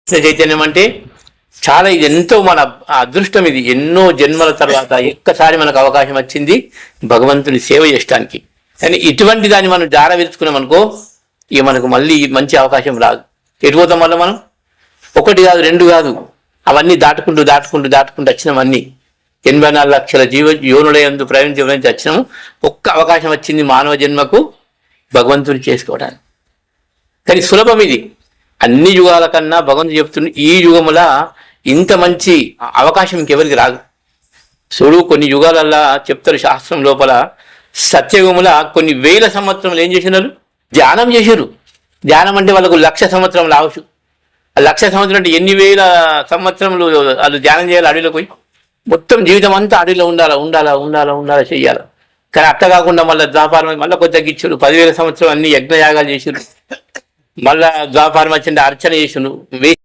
కృష్ణ చైతన్యం అంటే చాలా ఇది ఎంతో మన అదృష్టం. ఇది ఎన్నో జన్మల తర్వాత ఒక్కసారి మనకు అవకాశం వచ్చింది భగవంతుని సేవ చేయడానికి. కానీ ఇటువంటి దాన్ని మనం జార విరుచుకున్నాం అనుకో, ఇక మనకు మళ్ళీ మంచి అవకాశం రాదు. ఎటుపోతాం వల్ల మనం ఒకటి కాదు రెండు కాదు అవన్నీ దాటుకుంటూ వచ్చినాం. అన్నీ 84 లక్షల యోనులందు ప్రయాణించి వచ్చినాము. ఒక్క అవకాశం వచ్చింది మానవ జన్మకు భగవంతుని చేసుకోవడానికి. కానీ సులభం ఇది. అన్ని యుగాల కన్నా భగవంతుడు చెప్తున్న ఈ యుగముల ఇంత మంచి అవకాశం ఇంకెవరికి రాదు. చూడు, కొన్ని యుగాలల్లా చెప్తారు శాస్త్రం లోపల, సత్యయుగముల కొన్ని వేల సంవత్సరములు ఏం చేసినారు? ధ్యానం చేశారు. ధ్యానం అంటే వాళ్ళకు 1,00,000 సంవత్సరం రావచ్చు. 1,00,000 సంవత్సరం అంటే ఎన్ని వేల సంవత్సరములు వాళ్ళు ధ్యానం చేయాలి? అడవిలో పోయి మొత్తం జీవితం అంతా అడవిలో ఉండాలా చెయ్యాలి. కానీ అట్ట కాకుండా మళ్ళీ ద్వాపారం మళ్ళీ కొద్ది తగ్గించారు. 10,000 సంవత్సరం అన్ని యజ్ఞయాగాలు చేసారు. మళ్ళా ద్వాపారం వచ్చింది అర్చన చేసారు.